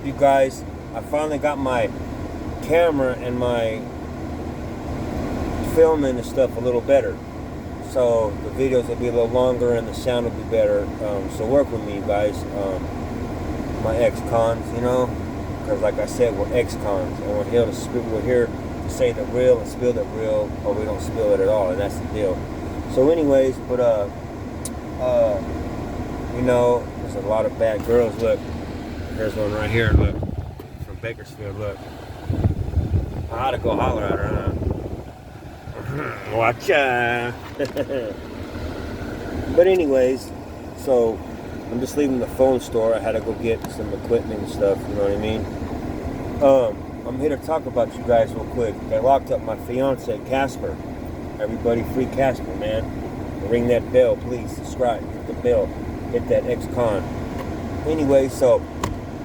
You guys, I finally got my camera and my filming and stuff a little better, so the videos will be a little longer and the sound will be better. So work with me, you guys. My ex-cons, because like I said, we're ex-cons, and we're here to say the real and spill the real, or we don't spill it at all, and that's the deal. So anyways, but there's a lot of bad girls. Look, there's one right here. Look, from Bakersfield. Look, I ought to go holler at her, huh? Watch out. But anyways, so I'm just leaving the phone store. I had to go get some equipment and stuff. You know what I mean? I'm here to talk about you guys real quick. They locked up my fiance, Casper. Everybody, free Casper, man. Ring that bell, please. Subscribe. Hit the bell. Hit that ex-con. Anyway, so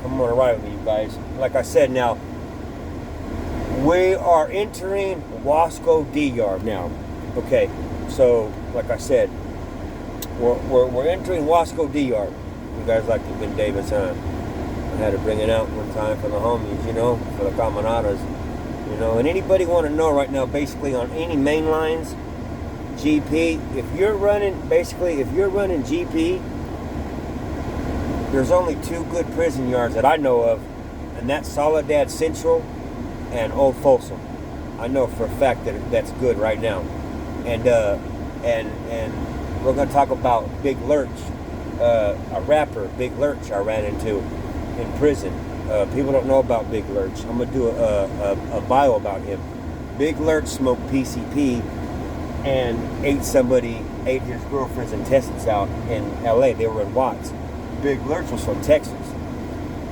I'm on a ride with you guys. Like I said, now we are entering Wasco D-Yard now. Okay, so like I said, we're entering Wasco D-Yard. You guys like the Ben Davis, huh? I had to bring it out one time for the homies, for the camaradas, And anybody want to know right now, basically on any main lines, GP, if you're running GP, there's only two good prison yards that I know of, and that's Soledad Central and Old Folsom. I know for a fact that that's good right now. And we're gonna talk about Big Lurch, a rapper, Big Lurch, I ran into in prison. People don't know about Big Lurch. I'm gonna do a bio about him. Big Lurch smoked PCP and ate his girlfriend's intestines out in LA. They were in Watts. Big Lurch was from Texas.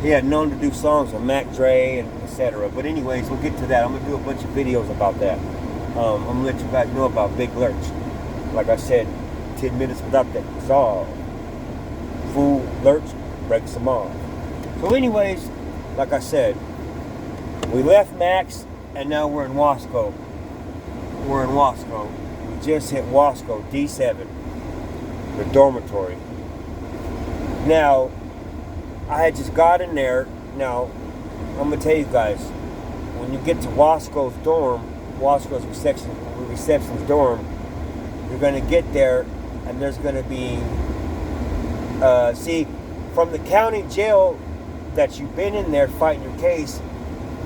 He had known to do songs with Mac Dre and etc. But anyways, we'll get to that. I'm gonna do a bunch of videos about that. I'm gonna let you guys know about Big Lurch. Like I said, 10 minutes without that solve. Fool Lurch breaks them off. So anyways, like I said, we left Max and now we're in Wasco. We just hit Wasco, D7, the dormitory. Now, I had just got in there. Now, I'm going to tell you guys, when you get to Wasco's reception's dorm, you're going to get there and there's going to be, from the county jail that you've been in there fighting your case,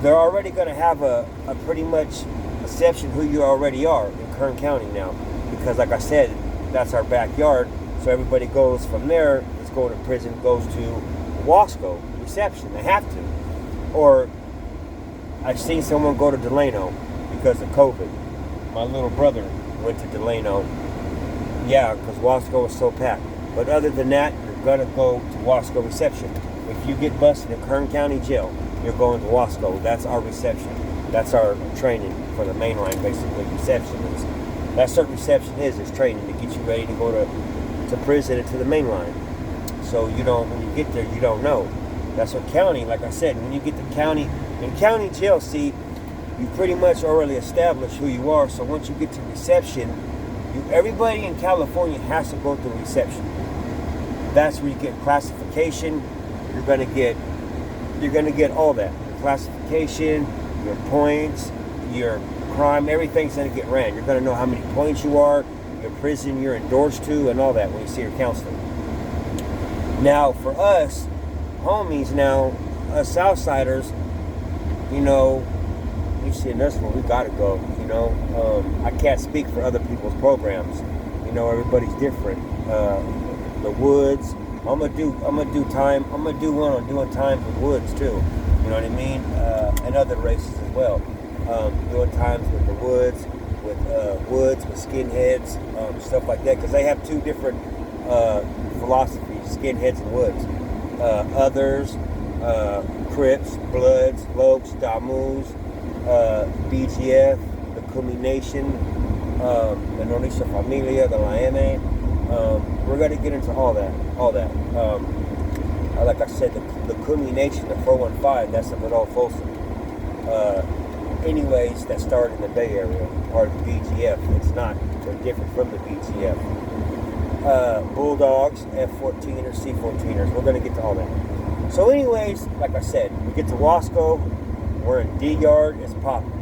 they're already going to have a pretty much perception who you already are in Kern County now. Because like I said, that's our backyard. So everybody goes from there, let's go to prison, goes to Wasco reception. They have to. Or I've seen someone go to Delano because of COVID. My little brother went to Delano. Yeah, because Wasco was so packed. But other than that, you're going to go to Wasco reception. If you get busted in Kern County Jail, you're going to Wasco. That's our reception. That's our training for the main line, basically, reception is. That's what reception is training to get you ready to go to prison and to the main line. So when you get there, you don't know. That's what county, like I said, when you get to county, in county jail, you pretty much already established who you are. So once you get to reception, everybody in California has to go through reception. That's where you get classification. You're gonna get all that. Your classification, your points, your crime, everything's gonna get ran. You're gonna know how many points you are, your prison you're endorsed to, and all that when you see your counselor. Now, for us, homies now, us Southsiders, you see in this one, we gotta go, I can't speak for other people's programs. Everybody's different. The Woods, I'm gonna do one on doing times with Woods too. You know what I mean? And other races as well. Doing times with the Woods, with skinheads, stuff like that, because they have two different philosophies, skinheads and Woods. Others, Crips, Bloods, Lopes, Damus, BGF, the Kumi Nation, the Norisa Familia, the Laeme. We're going to get into all that. Like I said, the Kumi Nation, the 415, that's up at Old Folsom. Anyways, that started in the Bay Area, part of the BGF. It's not, they're different from the BGF. Bulldogs, F-14ers, C-14ers. We're going to get to all that. So anyways, like I said, we get to Wasco, we're in D yard, it's popping.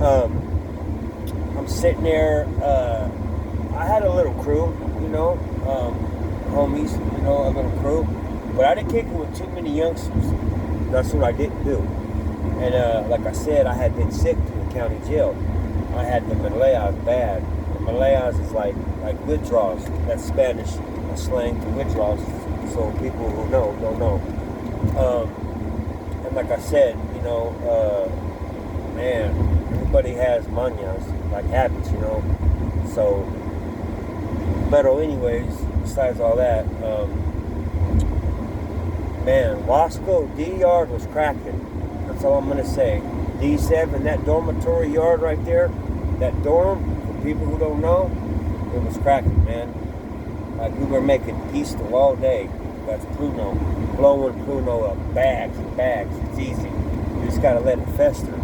I'm sitting there, I had a little crew, homies, a little crew, but I didn't kick it with too many youngsters. That's what I didn't do. And like I said, I had been sick to the county jail. I had the Malayas bad. The Malayas is like withdrawals. That's Spanish slang for withdrawals. So people who know don't know. And like I said, man, everybody has manias, like habits, So, but anyways, besides all that, man, Wasco D yard was cracking. That's all I'm gonna say. D7, that dormitory yard right there, that dorm, for people who don't know, it was cracking, man. Like we were making pistol all day. That's Pruno. Blowing Pruno up. Bags and bags. It's easy. You just gotta let it fester.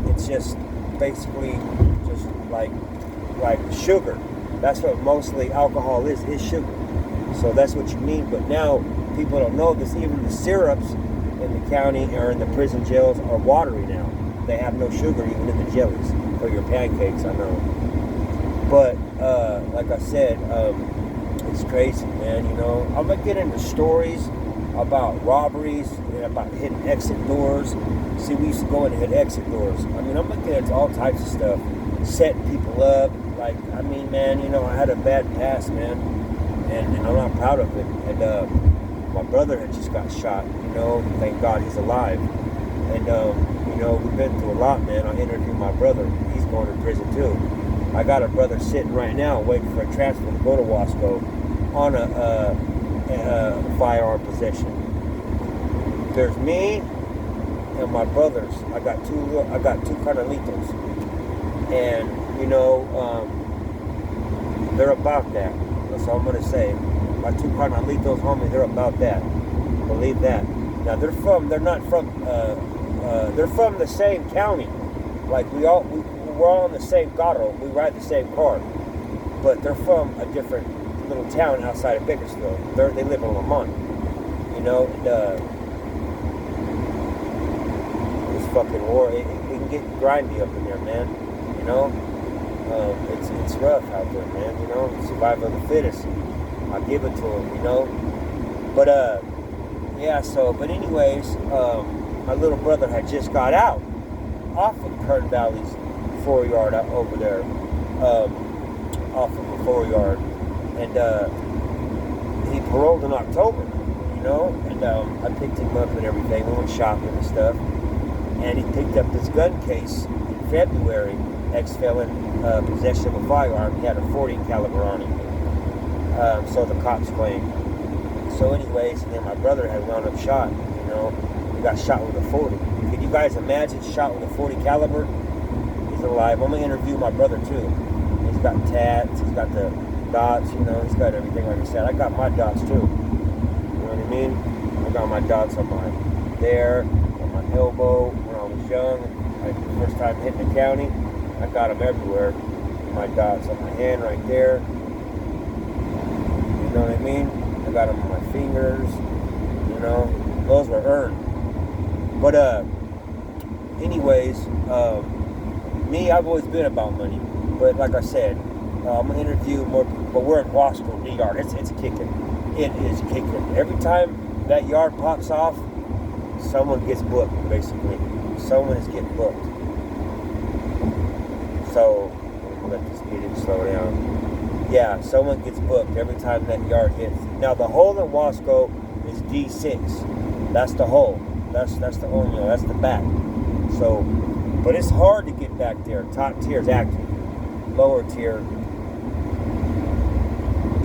It's just basically just like sugar. That's what mostly alcohol is sugar. So that's what you need. But now people don't know this. Even the syrups in the county or in the prison jails are watery now. They have no sugar even in the jellies for your pancakes, I know. But like I said, it's crazy, man. I'm gonna get into stories about robberies and about hitting exit doors. See, we used to go in and hit exit doors. I'm gonna get into all types of stuff, setting people up. Man, I had a bad past, man, and I'm not proud of it. And my brother had just got shot. Thank God he's alive. And we've been through a lot, man. I interviewed my brother. He's going to prison too. I got a brother sitting right now waiting for a transfer to go to Wasco on a firearm possession. There's me and my brothers. I got two carnalitos, and they're about that. That's all I'm gonna say. My two carnalitos, homie, they're about that. Believe that. Now they're from the same county. Like we're all in the same carro. We ride the same car, but they're from a different little town outside of Bakersfield. They live in Lamont. And this fucking war, it can get grindy up in there, man. It's rough out there, man. Survival of the fittest. I give it to them, But but anyways, my little brother had just got out off of Kern Valley's 4 yard out over there, off of the 4 yard, and he paroled in October, and I picked him up and everything. We went shopping and stuff, and he picked up this gun case in February, ex-felon, possession of a firearm. He had a 40 caliber on him, so the cops claimed. So anyways, and then my brother had wound up shot, he got shot with a 40. Can you guys imagine shot with a 40 caliber? He's alive. I'm going to interview my brother too. He's got tats, he's got the dots, he's got everything. Like I said, I got my dots too. You know what I mean? I got my dots on my elbow when I was young. Like the first time hitting the county, I got them everywhere. My dots on my hand right there. You know what I mean? I got them on my fingers. Those were earned. But anyways, me, I've always been about money. But like I said, I'm gonna interview more people. But we're in Wasco, D yard. It's kicking. It is kicking. Every time that yard pops off, someone gets booked. Basically, someone is getting booked. So let this meeting slow down. Yeah, someone gets booked every time that yard hits. Now the hole in Wasco is D6. That's the hole. That's the only, that's the back. So, but it's hard to get back there. Top tier is active. Lower tier,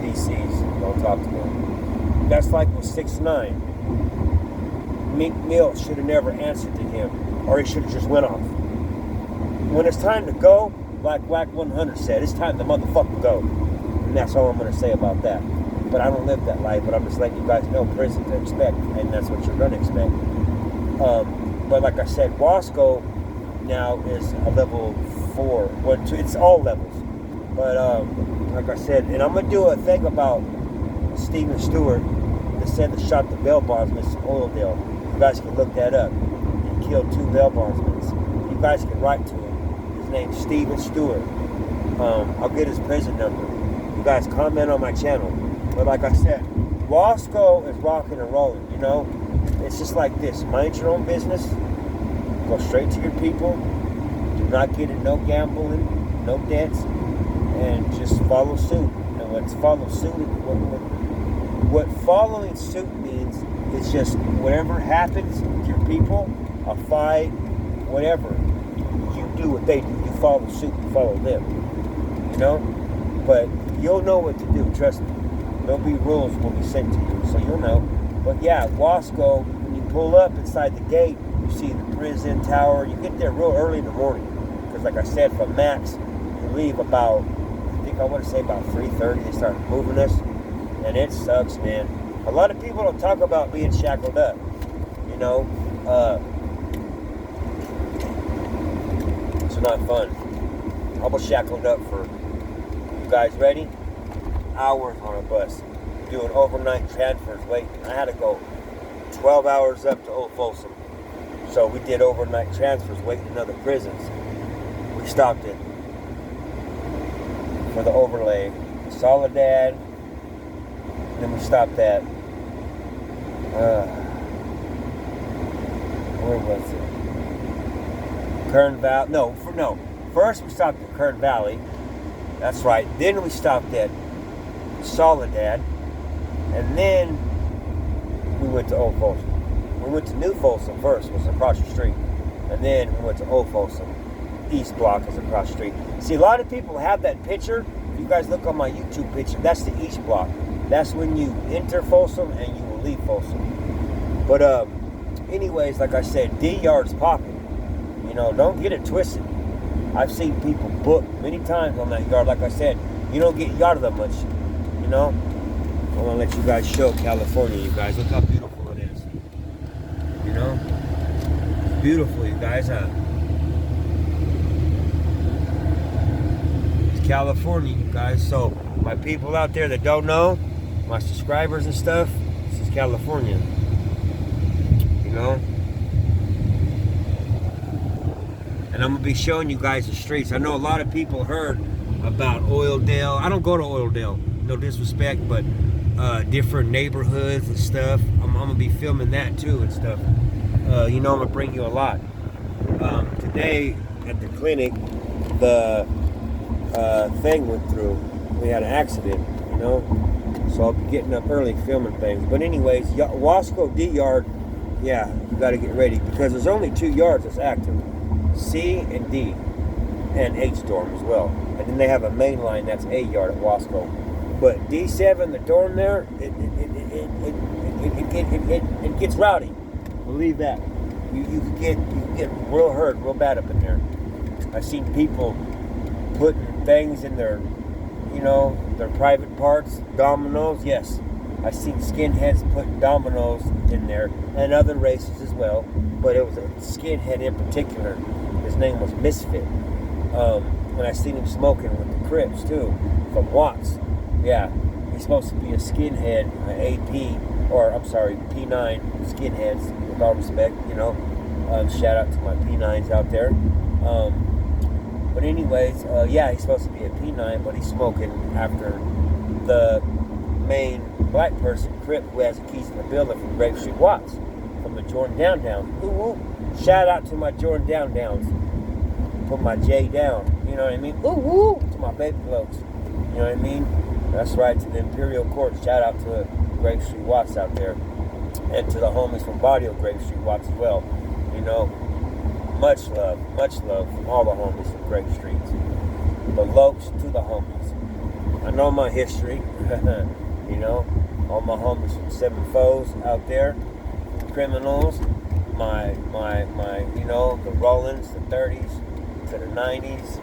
PCs, don't talk to them. That's like with 6ix9ine. Meek Mill should have never answered to him, or he should have just went off. When it's time to go, like Whack 100 said, it's time to motherfucker go. And that's all I'm going to say about that. But I don't live that life, but I'm just letting you guys know prison to expect, and that's what you're going to expect. But like I said, Wasco now is a level 4. Well, it's all levels. But like I said, and I'm going to do a thing about Steven Stewart, the said, that shot the bail bondsman in Oildale. You guys can look that up. He killed 2 bail bondsmen. You guys can write to him. His name's Steven Stewart. I'll get his prison number. You guys comment on my channel. But like I said, Wasco is rocking and rolling, you know? It's just like this. Mind your own business. Go straight to your people. Do not get in no gambling, no debts, and just follow suit. And what's follow suit? What following suit means is just whatever happens with your people, a fight, whatever, you do what they do. You follow suit, you follow them. You know? But you'll know what to do, trust me. There'll be rules will be sent to you, so you'll know. But yeah, Wasco, when you pull up inside the gate, you see the prison tower. You get there real early in the morning. Because like I said, from Max, you leave about, I want to say about 3:30. They start moving us. And it sucks, man. A lot of people don't talk about being shackled up. You know? It's not fun. I was shackled up for, you guys ready? Hours on a bus. Doing overnight transfers waiting. I had to go 12 hours up to Old Folsom. So we did overnight transfers waiting in other prisons. We stopped it for the overlay. Soledad. Then we stopped at where was it? Kern Valley. No. First we stopped at Kern Valley. That's right. Then we stopped at Soledad. And then we went to Old Folsom. We went to New Folsom first, was across the street. And then we went to Old Folsom. East Block is across the street. See, a lot of people have that picture. If you guys look on my YouTube picture, that's the East Block. That's when you enter Folsom and you will leave Folsom. But anyways, like I said, D Yard's popping. You know, don't get it twisted. I've seen people book many times on that yard. Like I said, you don't get yarded that much. You know? I want to let you guys show California, you guys. Look how beautiful it is. You know? It's beautiful, you guys, huh? It's California, you guys. So, my people out there that don't know, my subscribers and stuff, this is California. You know? And I'm going to be showing you guys the streets. I know a lot of people heard about Oildale. I don't go to Oildale, no disrespect, but different neighborhoods and stuff. I'm going to be filming that too and stuff. You know, I'm going to bring you a lot. Today at the clinic, the thing went through. We had an accident, you know? So I'll be getting up early filming things. But anyways, Wasco D Yard, yeah, you got to get ready because there's only 2 yards that's active. C and D, and H dorm as well. And then they have a main line that's A yard at Wasco. But D7, the dorm there, it gets rowdy. Believe that. You can get real hurt, real bad up in there. I've seen people putting things in their, you know, their private parts, dominoes. Yes, I've seen skinheads put dominoes in there, and other races as well. But it was a skinhead in particular. His name was Misfit. And I seen him smoking with the Crips too, from Watts. Yeah, he's supposed to be a skinhead, an AP, or I'm sorry, P9 skinheads, with all respect, you know. Shout out to my P9s out there. But anyways, yeah, he's supposed to be a P9, but he's smoking after the main black person, Crip, who has the keys in the building from Grape Street Watts, from the Jordan Down Downs. Ooh, ooh. Shout out to my Jordan Down Downs. Put my J down, you know what I mean? Ooh, woo, to my baby clothes, you know what I mean? That's right, to the Imperial Court. Shout out to Grape Street Watts out there, and to the homies from Barrio Grape Street Watts as well. You know, much love from all the homies from Grape Street. The Lokes to the homies. I know my history, you know, all my homies from 7 Foes out there, criminals, my, you know, the Rollins, the 30s. To the 90s,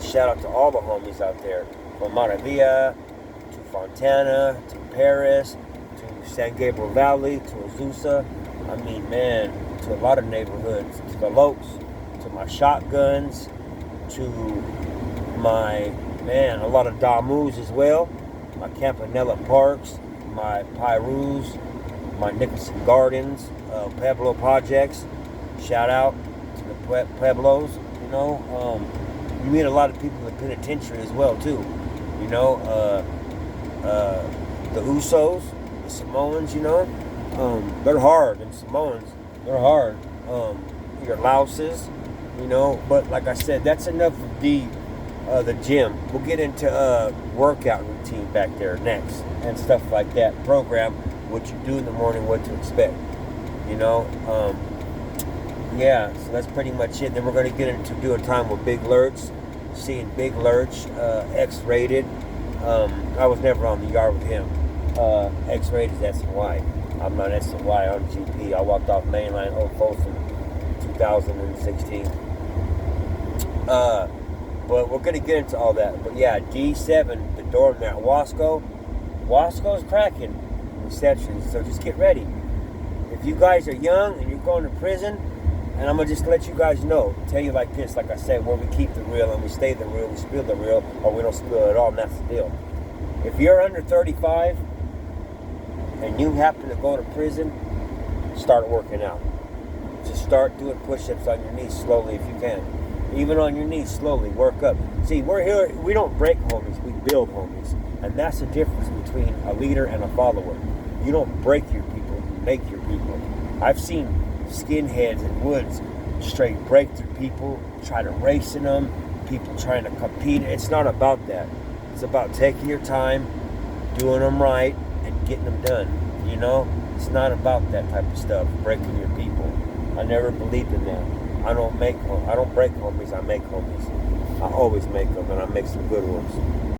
shout out to all the homies out there, from Maravilla, to Fontana, to Paris, to San Gabriel Valley, to Azusa, man, to a lot of neighborhoods, to the Lokes, to my shotguns, to my, a lot of Damus as well, my Campanella Parks, my Pyrus, my Nicholson Gardens, Pueblo projects. Shout out to the Pueblos. You know, you meet a lot of people in the penitentiary as well too. You know, the Usos, the Samoans. You know, they're hard. And Samoans, they're hard. Your Louses. You know, but like I said, that's enough of the gym. We'll get into workout routine back there next and stuff like that. Program, what you do in the morning, what to expect. You know, yeah. So that's pretty much it. Then we're going to get into do a time with Big Lurch, seeing Big Lurch, X-rated. I was never on the yard with him. X-rated is S&Y. I'm not S&Y on GP. I walked off mainline Folsom 2016. But we're gonna get into all that. But yeah, D7, the dorm there at Wasco. Wasco's cracking reception, so just get ready. If you guys are young and you're going to prison, and I'm gonna just let you guys know, tell you like this, like I said, where we keep the real and we stay the real, we spill the real, or we don't spill it at all, and that's the deal. If you're under 35 and you happen to go to prison, start working out. Just start doing push-ups on your knees slowly if you can. Even on your knees, slowly, work up. See, we're here, we don't break homies, we build homies. And that's the difference between a leader and a follower. You don't break your people, you make your people. I've seen skinheads in woods straight break through people, try to race in them, people trying to compete. It's not about that. It's about taking your time, doing them right, and getting them done. You know? It's not about that type of stuff, breaking your people. I never believed in that. I don't break homies, I make homies. I always make them, and I make some good ones.